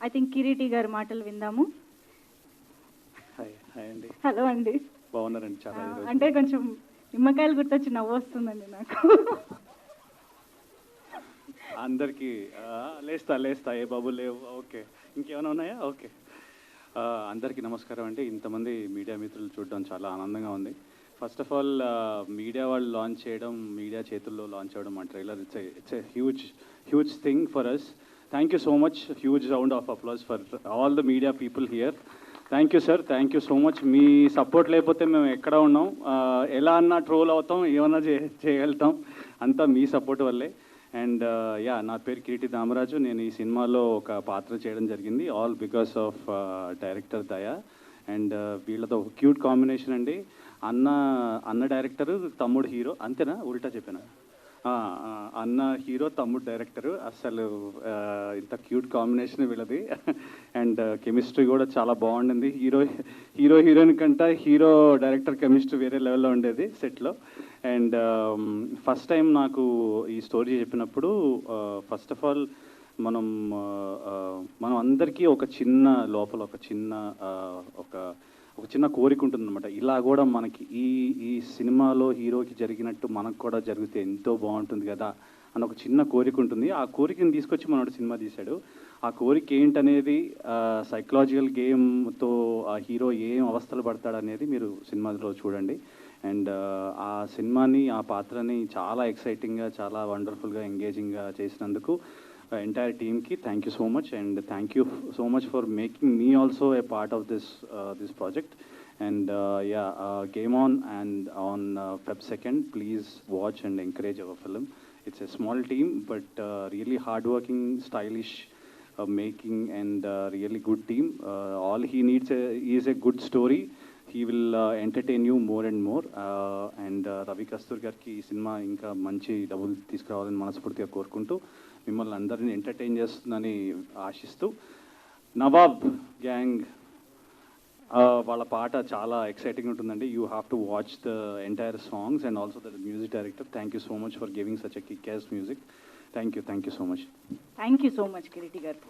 I think Kireeti గారి మాటలు విందాము. హాయ్ హాయ్ అండి. హలో అండి. బాగున్నారండి? చాలా అంటే కొంచెం నిమ్మకాయలు గుర్తొచ్చి నవ్వు వస్తుందండి నాకు. అందరికీ లేస్తా ఏ బాబు లేవు. ఓకే, ఇంకేమైనా ఉన్నాయా? ఓకే. అందరికీ నమస్కారం అండి. ఇంతమంది మీడియా మిత్రులు చూడడం చాలా ఆనందంగా ఉంది. ఫస్ట్ ఆఫ్ ఆల్ మీడియా వాళ్ళు లాంచ్ చేయడం, మీడియా చేతుల్లో లాంచ్ అవ్వడం మా trailer it's a huge thing for us. Thank you so much. Huge round of applause for all the media people here. Thank you sir, thank you so much. మీ support లేకపోతే మేము ఎక్కడ ఉన్నాం, ఎలా అన్నా ట్రోల్ అవుతాం, ఏమన్నా చేయగలుగుతాం, అంతా మీ సపోర్ట్ వల్లే. అండ్ నా పేరు కిరీటి దామరాజు. నేను ఈ సినిమాలో ఒక పాత్ర చేయడం జరిగింది, ఆల్ బికాస్ ఆఫ్ డైరెక్టర్ దయా. అండ్ వీళ్ళతో ఒక క్యూట్ కాంబినేషన్ అండి. అన్న డైరెక్టరు, తమ్ముడు హీరో. అంతేనా? ఉల్టా చెప్పాను. అన్న హీరో, తమ్ముడు డైరెక్టరు. అసలు ఇంత క్యూట్ కాంబినేషన్ వీళ్ళది. అండ్ కెమిస్ట్రీ కూడా చాలా బాగుండింది. హీరోయిన్ కంటే హీరో డైరెక్టర్ కెమిస్ట్రీ వేరే లెవెల్లో ఉండేది సెట్లో. అండ్ ఫస్ట్ టైం నాకు ఈ స్టోరీ చెప్పినప్పుడు ఫస్ట్ ఆఫ్ ఆల్ మనం అందరికీ ఒక చిన్న లోపల ఒక చిన్న కోరిక ఉంటుందన్నమాట. ఇలా కూడా మనకి ఈ సినిమాలో హీరోకి జరిగినట్టు మనకు కూడా జరిగితే ఎంతో బాగుంటుంది కదా అని ఒక చిన్న కోరిక ఉంటుంది. ఆ కోరికని తీసుకొచ్చి మనోడు సినిమా తీశాడు. ఆ కోరిక ఏంటనేది, సైకలాజికల్ గేమ్తో ఆ హీరో ఏం అవస్థలు పడతాడనేది మీరు సినిమాలో చూడండి. అండ్ ఆ సినిమాని, ఆ పాత్రని చాలా ఎక్సైటింగ్గా, చాలా వండర్ఫుల్గా, ఎంగేజింగ్గా చేసినందుకు ఎంటైర్ టీమ్కి thank you so much. And thank you so much for making me also a part of this project. And game on, and on Feb 2nd, please watch and encourage our film. It's a small team, but really hardworking, stylish making, and really good team. All he needs is a good story. He will entertain you more and more. And Ravi Kastur గారికి ఈ cinema ఇంకా మంచి డబ్బులు తీసుకురావాలని మనస్ఫూర్తిగా కోరుకుంటూ, మిమ్మల్ని అందరినీ ఎంటర్టైన్ చేస్తుందని ఆశిస్తూ, నవాబ్ గ్యాంగ్ వాళ్ళ పాట చాలా ఎక్సైటింగ్ ఉంటుందండి. You have to watch the entire songs and also the music director. Thank you so much for giving such a kick as music. Thank you so much. Thank you so much Kireeti గారు.